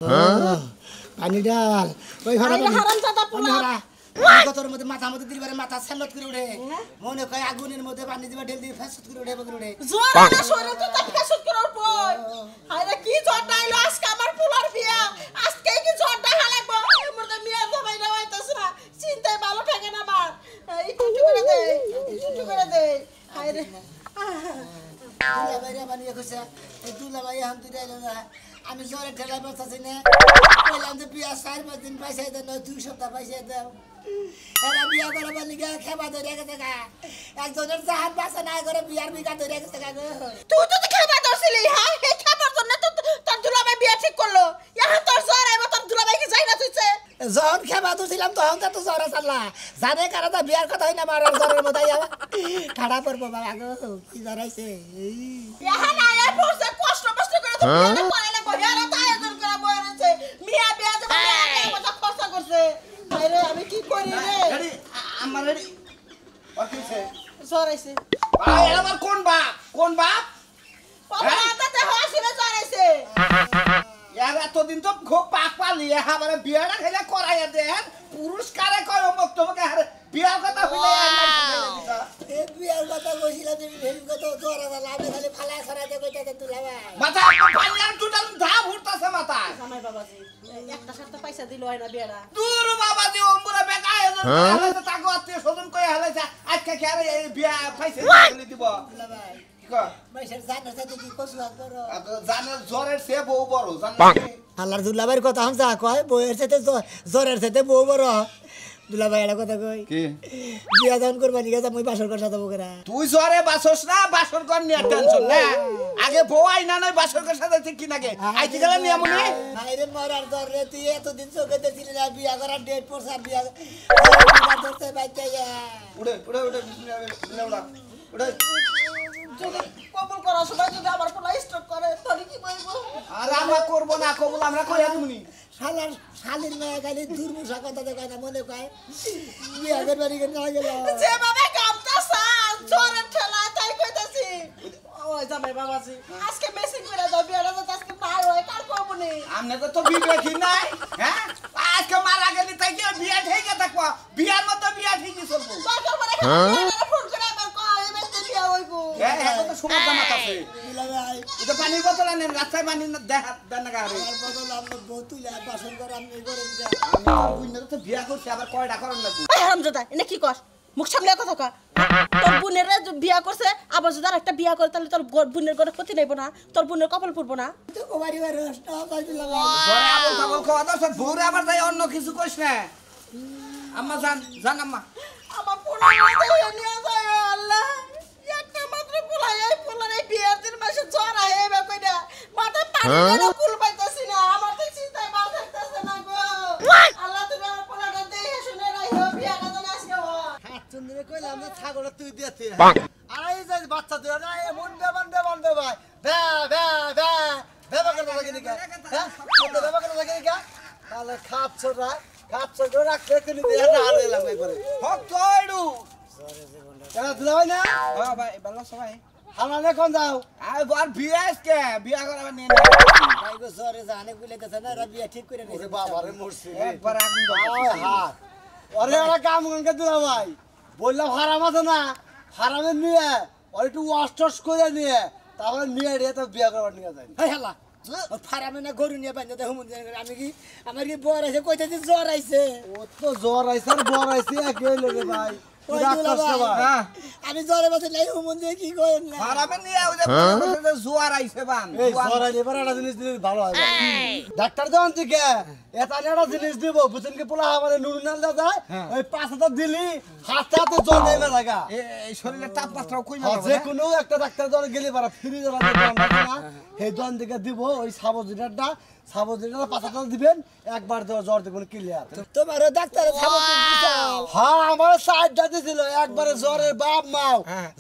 পানি ডাল ওই ঘরে হারামজাদা পোলা গতর মধ্যে মাথা মধ্যে দিলবারে মাথা সালত করে উঠে মনে কয় আগুনের মধ্যে পানি দিবা ঢেল দিয়ে ফেসত করে উঠে বগরে উঠে জোরে না সরে তো তা ফেসত করে উঠবো আরে কি জড়টা আইলো আজকে আমার পোলার বিয়া আজকে কি জড়টা হালাকবো এর মধ্যে মিয়া জমাই না হইতাছ না চিন্তায় ভালো থাকে না মা একটু করে দে একটু করে দে আরে দুলাভাই রে বানিয়ে কইছে এই দুলাভাই হাম তুই আইলো না আমি জোরে ঠেলা বসাছি না কইলাম যে বিয়া 4-5 দিন পয়সা দেন 2 সপ্তাহ পয়সা দাও এরা বিয়া করে বালিগা খেবা ধরে গেছে গা একজনের জাহাজ বাসা না করে বিয়ার বিঘা ধরে গেছে গা তুই তো খাবার দছিলি হ্যাঁ এই খাবার জন্য তো তোর দুলাভাই বিয়া ঠিক করলো এখন তোর জ্বর আইবো তোর দুলাভাই কি যাই না তুইছে যখন খেবা ধরছিলাম তখন তো জ্বরে চাল্লা জানে কারা তো বিয়ার কথা হয় না মারার জ্বরের মতো আইবা ঠাড়া পড়বো বাবা গো কি জ্বরাইছে এখন আয়া পড়ছে কষ্ট কষ্ট করে তো বিয়া করে না কই আর তো আয়োজন করে বই রয়েছে মিয়া বিয়া যে কত খরচ করছে আরে আমি কি করি রে আমার রেডি ওকেছে জ্বরাইছে ভাই এরা আমার কোন বাপ বাবা তাতে হাসিরে জ্বরাইছে यार এতদিন তো খুব পাক পালি আমারে বিয়াটা খেলা করাইয়া দেন পুরস্কারে কয় অমুক তোমাকে আরে বিয়ার কথা হইলে এ বিয়ার কথা কইছিলাম তুমি ভেল কত জ্বরা লাগে খালি ফালা ছড়াইতে কইতাছে দুলাভাই মাথা পানিয়ার টোটাল ধা ভরতাছে মাথা জামাই বাবাজি একটা সাথে পয়সা দিল হয় না বিয়ারা দূর বাবা দি ওমরা বেকা আয়োজন হলাছে তাকো আত্মীয় স্বজন কই হলাছে আজকে কি আরে বিয়া পয়সা দিলি দিব দুলাভাই কি কয় মাইশের জানার সাথে কি কসু করো জানের জ্বরের সে বউ বড় জানেন আল্লাহর দুলাভাইয়ের কথা হাম যা কয় বউয়ের সাথে জ্বরের সাথে বউ বড় দুলাভাই এটা কথা কই কি বিয়া দান করবানি গেছে মই বাসর কর সাথে বকরা তুই জ্বরে বাসস না বাসর কর নিয়ে টেনশন না আগে বউ আইনা নয় বাসর কর সাথে ঠিক কি নাকি আইতে গেলে নিয়ে মনে আইরে মরার দর রে তুই এতদিন চোখে দেখছিলি না বিয়া করার ডেট পড়ছে বিয়া ধরতে বাইতে উড়ে বিসমিল্লাহ উড়ে যদি কবুল করা সবাই যদি আমার পোলা স্টক করে তাহলে কি বলবো আর আমরা করব না কবুল আমরা কইয়া দিমুনি শালার শালির মেয়ে খালি দুর্মুষা কথা দেখায় না মনে কয় বিয়া করবানি কেন না গেল যেভাবে কামটা সাল জ্বরে ঠেলা তাই কইতাছি ওই জামাই বাবাজি আজকে মেসিং করে দাও বিয়াটা তো আজকে নাই হয় কার কবনি আমনে তো বিবেকই নাই হ্যাঁ আজকে মারা গেলি তাই কি বিয়া ঠিক থাকবা বিয়ার মতো বিয়া ঠিকই চলবো দরকার পড়ে ফোন করে আমার কই মেসে বিয়া হইবো হ্যাঁ তো সময় জামাত আছে দুলাভাই এটা পানির বোতল আনেন রাস্তায় পানি দেখা দেন না গারে আমার বদল আমরা বতুলা বাসন করে আমি করেন যা আমি বুইনা তো বিয়া করছি আবার কয়টা করন লাগবে এই হারামজাদা এনে কি কর মুখ সামলে কথা কর তোর বোনের বিয়া করছে আবার যদি একটা বিয়া করে তাহলে তোর বোনের ঘরে ক্ষতি নেব না তোর বোনের কপাল পড়বো না তো কুমারী বারে নষ্ট হয় দুলাভাই জরে আবল তাবল খাওয়া দাও সব ভোরে আবার যাই অন্য কিছু কইস না আম্মা জান আম্মা আমার পোলা নিয়ে যায় আল্লাহ একটা মাত্র পোলা এই পোলার এই বিয়ার দিন মাসে জ্বর আহে এবার কইরা মাথা পানি দিয়ে কুল পাইতাছি না আমার তো চিন্তায় ভাল থাকতেছে না গো আল্লাহ তুমি আমার পোলাটা দেখে শুনে রাখো বিয়াটা যেন আজকে হয় হাত চুন্দরে কইলাম যে ছাগল তুই দিয়েছিস আর এই যে বাচ্চা তুই না এমন দেবান দে ভাই বে বেবা কেন লাগে নিকা হ্যাঁ তো বেবা কেন লাগে নিকা তাহলে খাপছর রাখতে তুই দিয়ে হার দিলাম একবারে হক তোড়ু কেন দুলাভাই না ভাই ভালো সবাই হামানে কোন যাও আর বিয়া আজকে বিয়া করাবার নিয়ে ভাই গো সরে জানে কইলেতেছ না রা বিয়া ঠিক করে নিছে বাবারে মরছি একবার আগুন হ্যাঁ ওরে ওরা কাম করে দুলাভাই বললাম হারাম আছে না হারামে নিয়ে ওর একটু ওয়াশ করে নিয়ে তারপরে নিয়ে রে তো বিয়া করবার নিয়ে যায় হাই হালা ফারামে না গরু নিয়ে বান্ধে দেখো আমি কি আমার কি বর আছে কইতেছি জ্বর আইছে ও তো জ্বর আইছে আর বর আইছে একই লাগে ভাই ওই দুলাভাই, আমি জ্বরে বসে নাই হুমন দিয়ে কি করেন না হারামে নিয়ে ওই যে জোয়ার আইছে বান এই জ্বর আইলে এবার একটা জিনিস দিলে ভালো হয় ডাক্তার যখন থেকে এটা একটা জিনিস দিব বুঝছেন কি পোলা আমাদের নুন নাল যায় ওই 5,000 দিলি হাতে হাতে জ্বর নেমে লাগা এই শরীরের তাপমাত্রাও কই না যে কোনো একটা ডাক্তার যখন গেলে পারা ফ্রি দেওয়া না সেই জন থেকে দিব ওই সাবজিটারটা 5,000 দিবেন একবার জ্বর দেখুন ক্লিয়ার তোমারও ডাক্তার ছাবো দিছাও হ্যাঁ আমার সাইডটা দিছিল একবারে জ্বরের বাপ মাও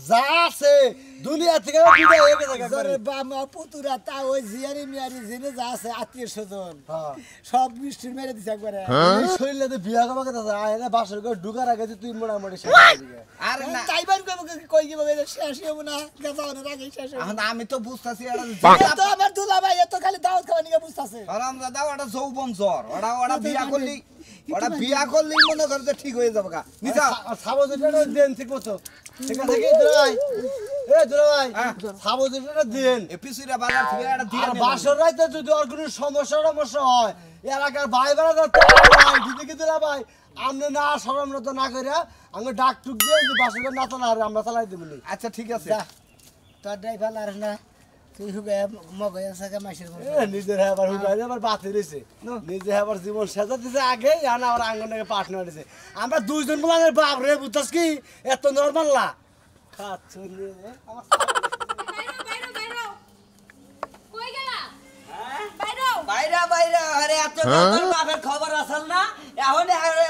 যা আছে দুনিয়া থেকে বিদায় হয়ে গেছে একবারে। জরে বামা পুতুরা তা ওই জিয়ারি মিয়ারি জেনে যা আছে আত্মীয় স্বজন হ্যাঁ। সব মিষ্টি মেরে দিছে একবারে এই শরীরে তো বিয়া করবা কথা আয় না বাসর ঘর ঢুকার আগে তুই মোটামুটি শেষ করে দিবি। আরে না তাইবার কই কি ভাবে শেষ হবো না গাজা অনেক আগে শেষ হবে এখন আমি তো বুঝতাছি তো আমার দুলা ভাই এত খালি দাওয়াত খাওয়া নিয়ে বুঝতাছে আরামদাদা ওটা যৌবন জ্বর ওটা বিয়া করলেই মনে করে যে ঠিক হয়ে যাবে গা নিচা আর সাবো যেটা দেন ঠিক মতো ঠিক আছে কি দুলাই এ দুলাই সাবো যেটা দেন এ পিছুরা বাজার থেকে একটা দিয়ে আর বাসর রাইতে যদি আর কোনো সমস্যা হয় এলাকার ভাই বেড়া তো ভাই দিদি কি দিলা ভাই আমরা না শরম তো না কইরা আমরা ডাক টুক দিয়ে যে বাসর না চালা আর আমরা চালাই দেব নি। আচ্ছা ঠিক আছে যা তোর ড্রাইভার আর না তুই হুবে মগয় আছে মাসের এ নিজের আবার হুগাই আবার বাতি রইছে নিজে আবার জীবন সাজা দিছে আগে আনা আর আঙ্গনকে পার্টনার দিছে আমরা দুইজন বলার বাপ রে বুঝছস কি এত নরমাল না খাচ্ছ রে আমার কই গেলা বাইরো বাইরা বাইরা আরে এত তোর বাপের খবর আসল না এখন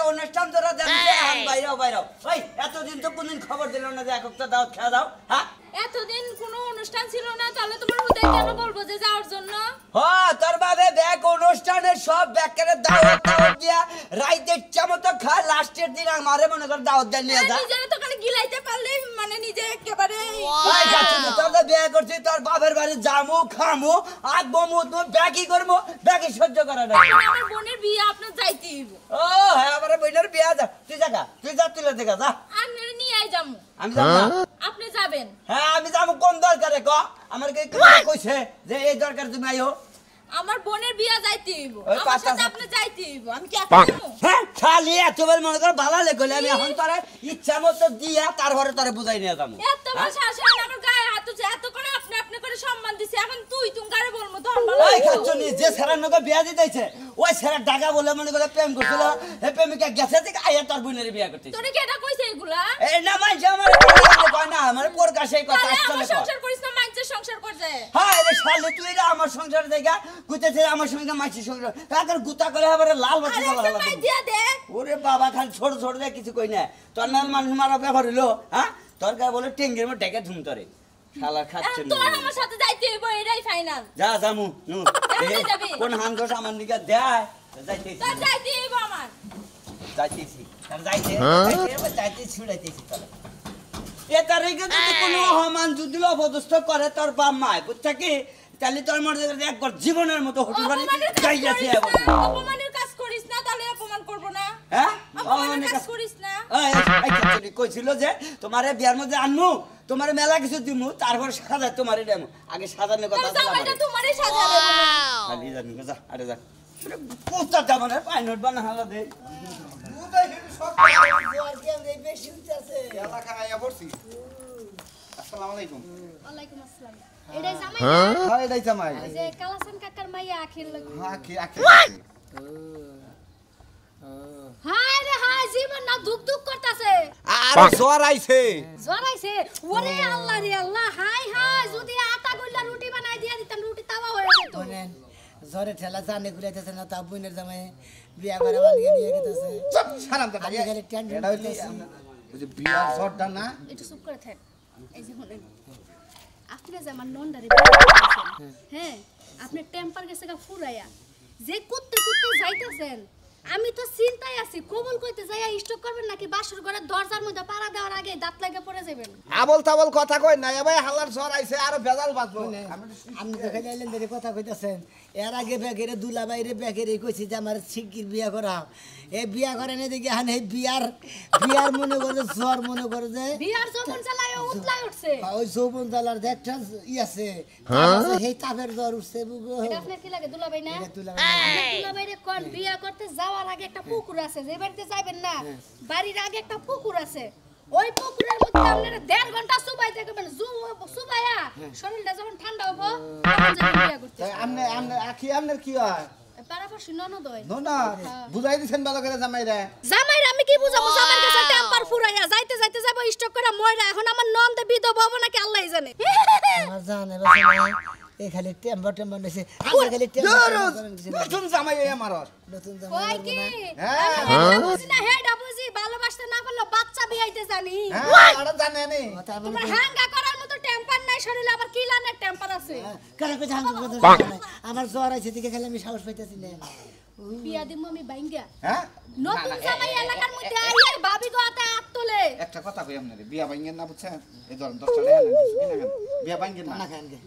অনুষ্ঠান তোরা জানিস এখন বাইরাও বাইরাও ওই এতদিন তো কোনদিন খবর দিল না যে এক একটা দাওয়াত খাওয়া দাও হ্যাঁ এতদিন কোনো অনুষ্ঠান ছিল না তাহলে তোমার হুদাই কেন বলবো যে যাওয়ার জন্য হ্যাঁ তোর বাপে ব্যাগ অনুষ্ঠানের সব ব্যাগের দাওয়াত দাওয়াত দিয়া রাইতের চামতো খা লাস্টের দিন আমারে মনে কর দাওয়াত দিয়ে নিয়ে যা নিজে তো খালি গিলাইতে পারলে মানে নিজে একেবারে ওই যাচ্ছি না, তোর তো বিয়ে করছি তোর বাপের বাড়ি যামু খামু আঁকবো মুতবো ব্যাগই করবো ব্যাগই সহ্য করা না আমার বোনের বিয়ে আপনার যাইতেই হইব ও হ্যাঁ আমার বইনের বিয়া যা তুই যা তুলে দেখা যা আপনার নিয়ে আই যামু আমি যাব না আপনি যাবেন হ্যাঁ আমি যাবো কোন দরকারে ক আমার কে কইছে যে এই দরকার তুমি আইও আমার বোনের বিয়ে যাইতে হইব ওই আমার পাঁচটা সাথে আপনি যাইতে হইব আমি কি আপনি যাবো হ্যাঁ খালি এতবার মনে কর ভালো লেগেলে আমি এখন তোরে ইচ্ছা মতো দিয়া তারপরে তোরে বুঝাই নিয়ে যাবো এত বড় শাসন আমার গায়ে হাত তুলছে এত করে আপনি করে সম্মান দিছে এখন তুই গারে বলবো তখন ভালো ওই লাগবে। খাচ্ছনি যে সেরার নকে বিয়া দিতেছে ওই সেরা ডাকা বলে মনে করে প্রেম করছিল হে প্রেমিকা গেছে থেকে আইয়া তোর বোনের বিয়া করতেছে তোরে কি এটা কইছে এগুলা এই না মানছে আমার কয় না আমার প্রকাশে কথা তাহলে আমার আসলে কয় সংসার করিস না মাইন্সের সংসার করছে হ্যাঁ রে শালে তুই রে আমার সংসার দেখা গুতেছে আমার সঙ্গে মাছি সংসার কাকার গুতা করে আবার লাল বাতি আরে জ্বালা একটা লাগবে মাই দিয়া দে ওরে বাবা খালি ছোট ছোট দিয়ে কিছু কই না তোর নাল মানুষ মারা ব্যাপার হইলো হ্যাঁ তোর গায়ে বলে টেঙ্গের মধ্যে ডেকে ঝুম তরে শালা খাচ্ছে এখন তোর আমার সাথে যাইতে হইব এটাই ফাইনাল যা জামু নু এখনই যাবি? কোন হাঙ্গস আমার দিকে দেয় যাইতেছি তোর যাইতে হইব আমার যাইতেছি তার যাইতেছি ছুড়াইতেছি তোর এ তারিখে যদি কোনো অহমান যদি অপদস্থ করে তোর বাপ মায় বুঝছে কি তাহলে তোর মনে একবার জীবনের মতো হোটেল বাড়ি যাই যাচ্ছে অপমানের কাজ করিস না তাহলে অপমান করব না হ্যাঁ অপমানের কাজ করিস না কইছিল যে তোমারে বিয়ার মধ্যে আনমু তোমার মেলা কিছু দিমু তারপর সাজা তোমারে দেমু আগে সাজানোর কথা তোর জামাইটা তোমারই সাজাবে খালি জানি যা আরে যা পোস্টার দাও না পাই নোট বানা হালা দে বেশি উঠতেছে এলাকা আইয়া পড়ছি আসসালামু আলাইকুম ওয়ালাইকুম আসসালাম এটাই জামাই হ্যাঁ এটাই জামাই ওই যে কালাসান কাকার মাইয়া আখির লাগে হ্যাঁ কি আকে হায় রে হায় জীবন না দুক দুক করতেছে আর জ্বর আইছে জরাইছে ওরে আল্লাহ রে আল্লাহ হায় হায় যদি আটা গুল্লা রুটি বানাই দিয়া দিতাম রুটি তাওয়া হয়ে যেত বলেন জ্বরে ঠেলা জানে ঘুরাইতেছে না তা বোনের জামাই বিয়া করে বানিয়ে নিয়ে গেতেছে চুপ সারাম দাদা আমি খালি টেনশন এটা হইলে ওই যে বিয়ার জ্বরটা না একটু চুপ করে থাক এই যে বলেন আপনি যে আমার নন্ডারে হ্যাঁ আপনি টেম্পার গেছে গা ফুরাইয়া যে কুত্তে কুত্তে যাইতেছেন আমি তো চিন্তায় আছি কবল কইতে যাইয়া স্টক করবেন নাকি বাসুর ঘরের দরজার মধ্যে পাড়া দেওয়ার আগে দাঁত লাগে পড়ে যাবেন আবল তাবল কথা কই না ভাই হালার জ্বর আইছে আর ভেজাল বাঁচবো আপনি তো খালি আইলেন ধরে কথা কইতেছেন এর আগে ব্যাগের দুলা বাইরে ব্যাগের কইছি যে আমার শিগগির বিয়া করা এই বিয়া করে না দেখি হান এই বিয়ার মনে করে জ্বর মনে করে যে বিয়ার যখন চালায় উতলাই উঠছে ওই যৌবন জালার যে একটা ই আছে সেই তাপের জ্বর উঠছে এটা আপনার কি লাগে দুলাভাই না দুলা দুলাভাইরে কোন বিয়া করতে যাওয়ার আগে একটা পুকুর আছে যে বাড়িতে যাবেন না বাড়ির আগে একটা পুকুর আছে ওই পুকুরের মধ্যে আপনারা 1.5 ঘন্টা সুবাই থাকবেন সুবাইয়া শরীরটা যখন ঠান্ডা হবো তখন যাবেন বিয়া করতে আমনে আমনে আখি আমনের কি হয় পারাপাশি ননদ হয় না বুঝাই দিছেন ভালো করে জামাই রে জামাইরা আমি কি বুঝাবো জামাইর কাছে টেম্পার ফুরাইয়া যাইতে যাইতে যাবো স্টক করে ময়রা এখন আমার নন্দে বিধবা হবো নাকি আল্লাহই জানে আমার জানে বাসা এই খালি টেম্বার টেম্বার নিছে আমরা খালি টেম্বার নতুন জামাই আমার নতুন কই কি হ্যাঁ। আমি বুঝি না হেডা বুঝি ভালোবাসতে না পারলে বাচ্চা বিয়াইতে জানি হ্যাঁ আর জানে নে তোমার হাঙ্গা করার মতো টেম্পার নাই শরীরে আবার কি লানের টেম্পার আছে কারে কই জাঙ্গ আমার জ্বর আছে দিকে খালি আমি সাহস পাইতাছি না বিয়া দিমু আমি বাইঙ্গা হ্যাঁ নতুন জামাই এলাকার মধ্যে আইয়ে ভাবি গোতে হাত তোলে একটা কথা কই আপনারে বিয়া ভাঙ্গেন না বুঝছেন এই ধরেন 10 টাকা কিনা বিয়া ভাঙ্গেন না না খান গে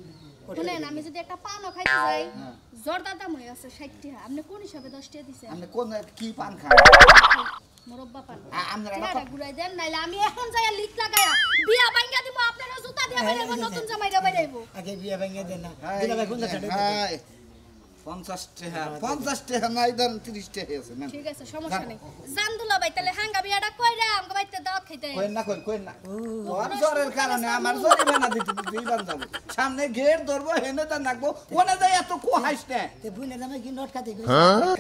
শুনেন আমি যদি একটা পানও খাইতে যাই জর্দার দাম হয়ে আছে 60 টাকা আপনি কোন হিসাবে 10 টাকা দিছেন আপনি কোন কি পান খান মোরব্বা পান আমরা টাকা ঘুরাই দেন নাইলে আমি এখন যাইয়া লিক লাগায়া বিয়া বাইঙ্গা দিমু আপনারা জুতা দিয়া বাইরেব নতুন জামাইরা বাইরেব আগে বিয়া ভাঙিয়ে দেন না দিলা ভাই কোন জায়গাটা হ্যাঁ 50 টাকা নাই ধরেন 30 টাকা আছে না ঠিক আছে সমস্যা নেই জানদুলা ভাই তাহলে হাঙ্গা বিয়াটা কইরা আমগো বাইতে দাওয়াত খাইতে কই না ওর জ্বরের কারণে আমার জরিমানা দিতে দিবান যাব সামনে গেট ধরবো হেনে তা নাকবো ওনা যাই এত কো হাইস না তে বুইনা জামাই কি নট খাতে কই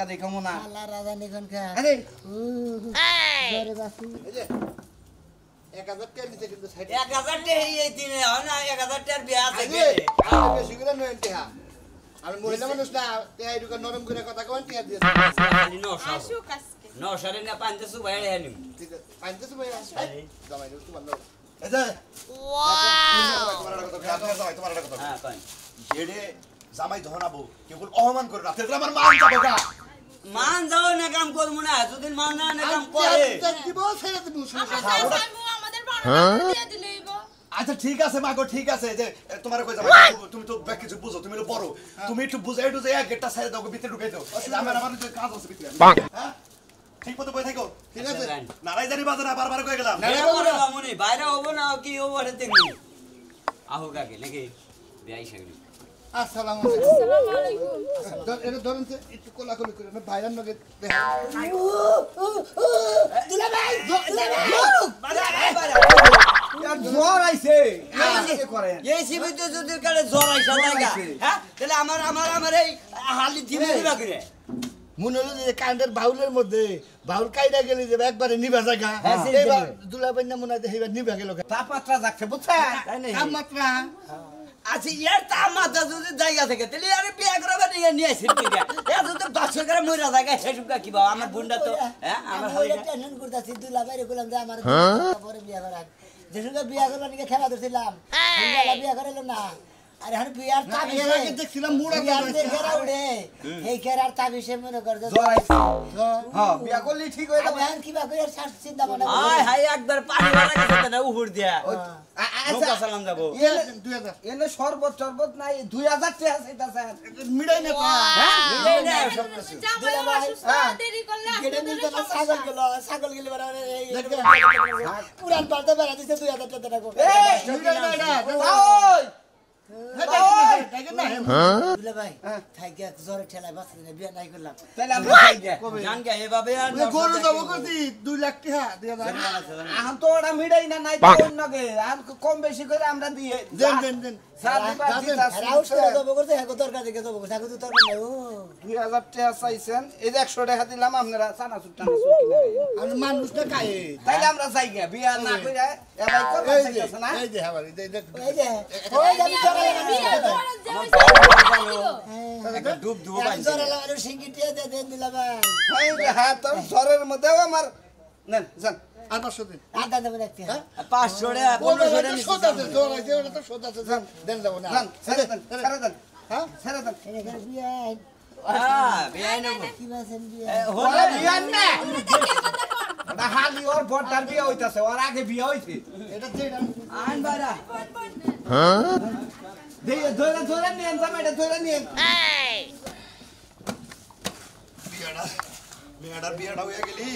কা দেখামু না আল্লাহ রাজা নিগন খা আরে জরে বাসু 1000 টাকা দিতে কিন্তু 1000 টাকা এই দিনে হয় না 1000 টাকার বিয়া আছে আগে বেশি করে নয় টাকা আমি মহিলা মানুষ না টাকা এটুকু নরম করে কথা কন টাকা দিয়ে খালি 900 আসুক আজকে 900 না 500 বাইরে আনিম ঠিক আছে পাইতেছ ভাই জামাই একটু ভালো এই যে ওয়াও তোমার কথা হ্যাঁ কই জেডে জামাই ধরাবো কেবল অপমান করে না তাহলে আমার মান যাবে গা মান যাও না কাম করমু না যদি মান না কাম করে দিব ছেড়ে দিব আমাদের বাড়ি দিয়ে দিলেইব আচ্ছা ঠিক আছে মাগো ঠিক আছে যে তোমার কই জামাই তুমি তো ব্যাক কিছু বুঝো তুমি তো বড় তুমি একটু বুঝাই টুঝাই গেটটা সাইড দাও ভিতরে ঢুকাই দাও আমার তো কাজ আছে ভিতরে হ্যাঁ ঠিক মতো বই থাকো ঠিক আছে নারাই জানি বাজারে বারবার কই গেলাম মামুনি বাইরে হবো না কি হবো এটা দেখবি আহো কাকে নাকি বিয়াই সাগরি আসসালামু আলাইকুম আসসালামু আলাইকুম এটা ধরেন তো একটু কোলাকুলি করে না ভাইরান নগে দিলা ভাই জ্বর আইছে কি করে এই শিবিতে যদি কালে জ্বর আইসা লাগা হ্যাঁ তাহলে আমার এই হালি দিবে না করে মনে হলো যে কারেন্টের বাউলের মধ্যে বাউল কাইরা গেলে যে একবারে নিভা জায়গা হ্যাঁ, এইবার দুলাভাই না মনে হয় এইবার নিভা গেল তাপমাত্রা যাচ্ছে বুঝছেন তাই নাকি? তাপমাত্রা আচ্ছা ইয়ার তামাতা যদি জায়গা থাকে তাহলে আরে বিয়া করবে নিয়ে আসেন কি এত তো 10 করে মইরা জায়গা হেসুকা কি বাবা আমার বোনটা তো হ্যাঁ আমার আমি ওইটা টেনশন করতেছি দুলা বাইরে কইলাম যে আমার পরে বিয়া করার যে সঙ্গে বিয়া করলাম নিকে খেলা ধরছিলাম বিয়া করাইলো না আরে এখন বিয়ার তাবিজে আগে দেখছিলাম মুড়া বিয়ার যে ঘেরা উড়ে এই ঘেরার তাবিজে মনে করে যে জ্বর আইছে হ্যাঁ বিয়া করলে ঠিক হয়ে যাবে আমি কিবা করে চিন্তা ভাবনা আয় হাই একবার পানি মারা গেছে না উপর দিয়া নৌকা সালাম যাবো 2000 এনে শরবত টরবত নাই 2000 টাকা চাইতাছে মিড়াই না এই না সব কিছু জামাই অসুস্থ দেরি করলে গেড়ে নিতে না ছাগল গেলে বারে এই পুরান পাল্টা বেড়া দিতে 2000 টাকা কো দুলা ভাই থাইকে জোরে ঠেলায় বাস বিয়া নাই করলাম তাহলে আমরা যাই গে জান কে এভাবে আর গরু যাবো করছি 2 লাখ টাকা দিয়ে দাও এখন তো ওরা মিডাই না নাই তো অন্যকে আর কম বেশি করে আমরা দিয়ে দেন সাত দিবার দিতাছি। রাউস করে দেবো করতে হ্যাঁ দরকার দেখে দেবো করতে হ্যাঁ দরকার নাই ও 2000 টাকা চাইছেন এই যে 100 টাকা দিলাম আপনারা চানাচুর টানাচুর কিনে খাইয়েন। আর মানুষ না খায় তাইলে আমরা যাই গে বিয়া না কইরা এবাই করতে এই যে চাইতাছে না এই যে হ্যাঁ এই যে ওই যে একটা ডুব ডুব আমি জোরে লাগানো সিঙ্গি টিয়া দিয়ে দেন দিলা ভাই এই যে হ্যাঁ তোর জ্বরের মধ্যেও আমার নেন যান আর 500 দিন আদা দেবেন একটা 500 টাকা 1500 টাকা সোজা আছে জ্বর আছে ওটা তো সোজা আছে দেন যাবো না যান ছেড়ে দেন ছেড়ে দেন হ্যাঁ ছেড়ে দেন এখানে বিয়া হ্যাঁ বিয়াই নেব কি বাসেন বিয়া ওরা বিয়া না ওটা হালি ওর বড়টার বিয়া হইতাছে ওর আগে বিয়া হইছে এটা দেন আইন বাইরা দিয়ে ধরে ধরে নিয়েন জামাইটা ধরে নিয়েন বিয়াটা হয়ে গেলি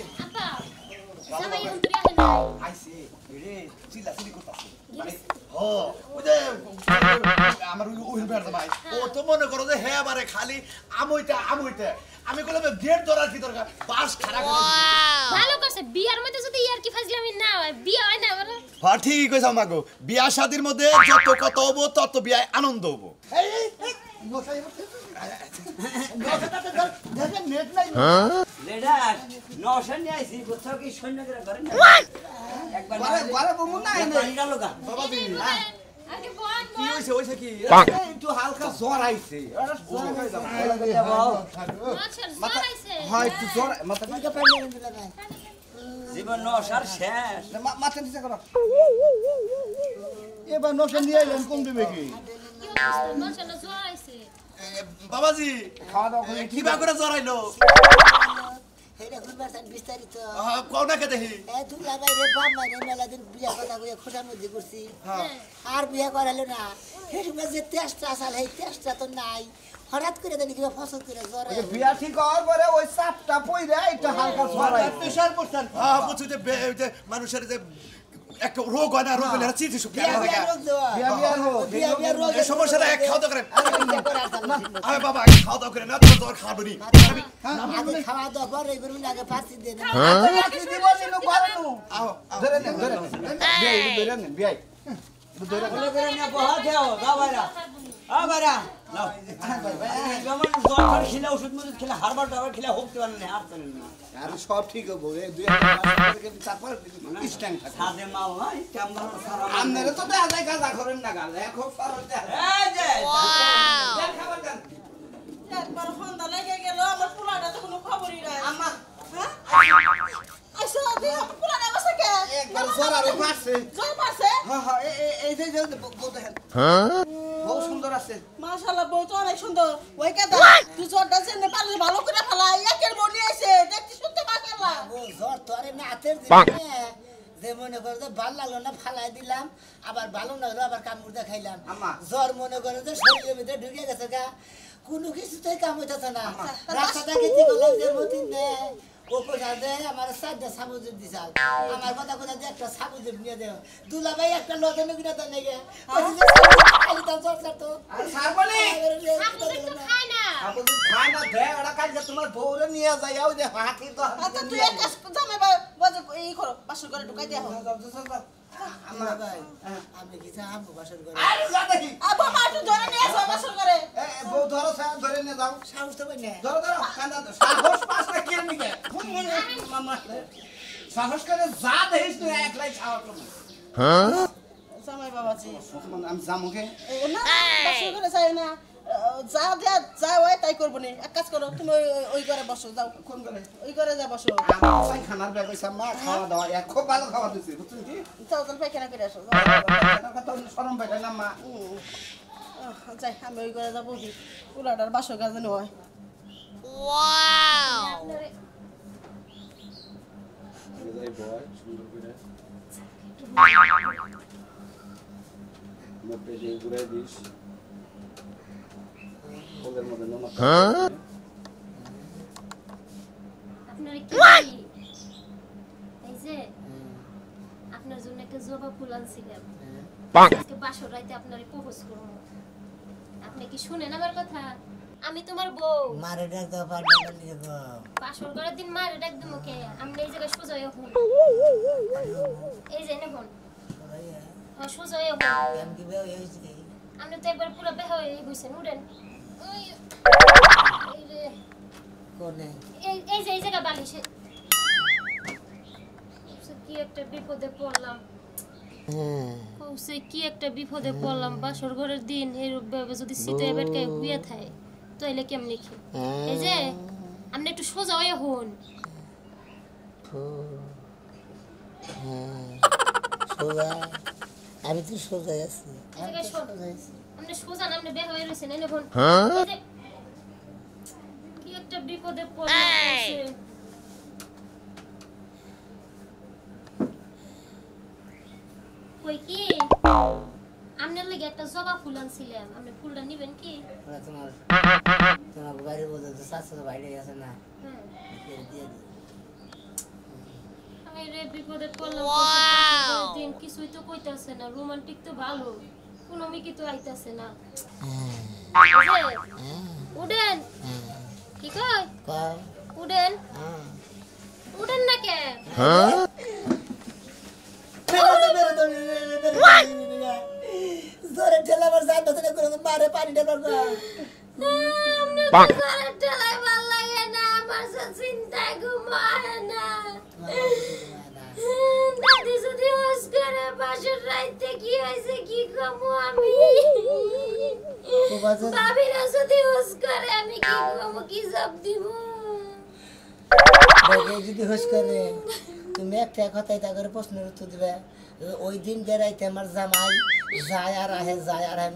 জামাই উন্তরি আহে না আইছে রে চিল্লাচিল্লি করতাছে মানে ওই যে আমার ওই বেড় জামাই ও তো মনে করো যে হ্যাঁ বারে খালি আমইটা আমি কইলাম গেট ধরার কি দরকার বাস খারাপ করে ভালো করছে বিয়ার মধ্যে যদি ইয়ার কি ফাজলামি না হয় বিয়া হয় না বলো হ্যাঁ ঠিকই কইছ মাগো বিয়া শাদির মধ্যে যত কত হবো তত বিয়ায় আনন্দ হবো মশাই দেখেন নেট নাই লেডা 900 নিয়ে আইছি বুঝছো কি সৈন্য করে করে না একবার ঘরে ঘরে বমু না এনে পানি ডালো গা বাবা দিন আগে বল কি হইছে কি একটু হালকা জ্বর আইছে মাছের জ্বর আইছে হ্যাঁ একটু জ্বর মাথা তোমাকে পানি এনে দিলাম ভাই। জীবন নসার শেষ মাথা দিতে করো এবার নশা নিয়ে এলেন কম দেবে কি কি অবস্থা মাছের জ্বর আইছে বাবাজি খাওয়া দাওয়া করে কিবা করে জড়াইলো এইটা খুলবার চান বিস্তারিত কোনটা কে দেখি দুলা বাইরে বাপ মাইনে মেলা দিন বিয়া কথা কইয়া খোঁজার মধ্যে করছি আর বিয়া করালো না সেটা যে তেষ্টা আসাল এই তেষ্টা তো নাই হঠাৎ করে জানি কিবা ফসল করে জ্বর ওই যে বিয়া ঠিক হওয়ার পরে ওই চাপটা পইরা একটু হালকা জ্বর আইছে প্রেসার পড়ছেন বুঝছো যে মানুষের যে একটা রোগ হয় না রোগ হলে চিঠি সব বিয়া রোগ দেওয়া বিয়া রোগ এই সমস্যাটা এক খাওয়া দাওয়া করেন আরে বাবা খাওয়া দাওয়া করেন না তো আর খাবো নি আগে খাওয়া দাওয়া পরে করবি না আগে ফাঁসি দে না রাখি দিব নিনু করনু ধরে নেন বিয়াই ধরে নেন বিয়াই ধরে বলে করে না বহা দেও দাও বাইরা বাইরা নাও যেমন জ্বর জ্বর খেলে ওষুধ মজুদ খেলে হারবার টাবার খেলে হোক পারেন না আর পারেন না আর সব ঠিক হবে এই দুই একটা থেকে তারপর স্ট্যান্ড থাকে সাদে মাল নাই কেমন সারা আপনারা তো দেখা যায় কাজ করেন না গাল এখন পারো এই যে খাবার দেন একবার ফোনটা লেগে গেল আমার পোলাটা তো কোনো খবরই নাই আম্মা আইসা দিয়ে আমার পোলাটা বসে কে একবার জ্বর আর পারছে জয় পারছে হ্যাঁ হ্যাঁ এই যে বউ দেখেন বহু সুন্দর আছে মাশাআল্লাহ বউ তো অনেক সুন্দর ওই কাদা তুই জ্বরটা জেনে পারলে ভালো করে ফেলা একের বউ নিয়ে এসে দেখতে শুনতে মাশাআল্লাহ ও জ্বর তো আরে না হাতের দিনে যে মনে করে যে ভালো লাগলো না ফালাই দিলাম আবার ভালো লাগলো আবার কামড় দেখাইলাম আম্মা। জ্বর মনে করে যে শরীরের ভিতরে ঢুকে গেছে গা কোনো কিছুতেই কাম হইতেছে না রাস্তাটা গেছি গেলাম যে মতিন নে ও কোথা দে আমার সাইডটা সাবুজের দিছাল আমার কথা কোথা দিয়ে একটা সাবুজের নিয়ে দেও দুলা ভাই একটা লগে নগিনা তো নেগে খালি তো জ্বর তো আর সারবলি সাবুজ তো খায় না আপনি খায় না দে ওরা কাজ তোমার বউরে নিয়ে যাই ওই যে হাতি তো আচ্ছা তুই এক কাজ জামাই বাজে এই করো বাসর করে ঢুকাই দেও আমরা ভাই আমি কি চাই আমগো বাসর করে আরে যা দেখি আব্বা মা একটু ধরে নিয়ে আসো বাসর করে বউ ধরো স্যার ধরে নিয়ে যাও সাহস তো পাই না ধরো ধরো কান্দা তো সাহস পাস না কে নিকে মামা সাহস করে যা দেখিস তুই একলাই ছাওয়া করবি জামাই বাবাজি আমি যামুকে ও না বাসর করে যাই না যা দেয়া যা হয় তাই করবো নি এক কাজ করো তুমি ওই ঘরে বসো যাও কোন করে ওই ঘরে যা বসো আমার ভাই খানার ব্যবস্থা মা খাওয়া দাওয়া এক খুব ভালো খাওয়া দিছি বুঝছেন কি যাও তাহলে পায়খানা করে আসো কথা শরম পাইলে না মা যাই আমি ওই ঘরে যাবো দি পুরাটার বাসর গাছ জানি হয় আপনার কি এই যে আপনার জন্য একটা জবা ফুল আনছিলাম আজকে বাসর রাইতে আপনারে প্রপোজ করব আপনি কি শুনেন আমার কথা আমি তোমার বউ মারে ডাক দাও পারবে না নিয়ে গো বাসর করার দিন মারে ডাক দেবো কে আমরা এই জায়গায় সোজা হয়ে হন এই যে নেবন হ্যাঁ সোজা হয়ে হন আমি কি বেও হইছি আপনি তো একবার পুরো বেহ হয়ে গেছেন উঠেন ওই এই রে কোনে এই যে এই জায়গা বালিশে কি একটা বিপদে পড়লাম কি একটা বিপদে পড়লাম বাসর ঘরের দিন এইভাবে যদি শীতে বেটকায় হুইয়া থাকে তাইলে কেমনি কি এই যে আপনি একটু সোজা হয়ে হন সোজা আমি তো সোজা আছি এই জায়গায় আপনি সোজা না আপনি বের হয়ে রয়েছেন এনে হন এই যে কি একটা বিপদে পড়লাম কই কি আপনার লাগি একটা জবা ফুল আনছিলাম আপনি ফুলটা নেবেন কি তোমার তোমার বাড়ি বলতে তো শাশুড় বাইরে আছে না দিয়ে দিই আমি রে বিপদে পড়লাম দিন কিছুই তো কইতাছে না রোমান্টিক তো ভালো কোনো মিকি তো আইতাছে না উডেন কি কই কয় উডেন উডেন না কে জোরে ঠেলা মার যাই ধরে করে মারে পানি ঢেলার না আমনে তো করে ঠেলাই ভাল লাগে না আমার সব চিন্তা ঘুমায় না দাদি যদি অস্কারে বাসর রাইতে কি হয়েছে কি কমু আমি বাজে ভাবিরা যদি হুস করে আমি কি করব কি জব দিব দেখে যদি হুশ করে তুমি একটা কথাই তা করে প্রশ্নের উত্তর দিবে ওই দিন বেড়াইতে আমার জামাই যায় আর আহে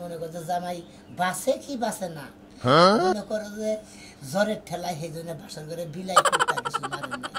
মনে করছে জামাই বাসে কি বাসে না মনে করো যে জ্বরের ঠেলায় সেই জন্য বাসর করে বিলাই করতে কিছু মারেন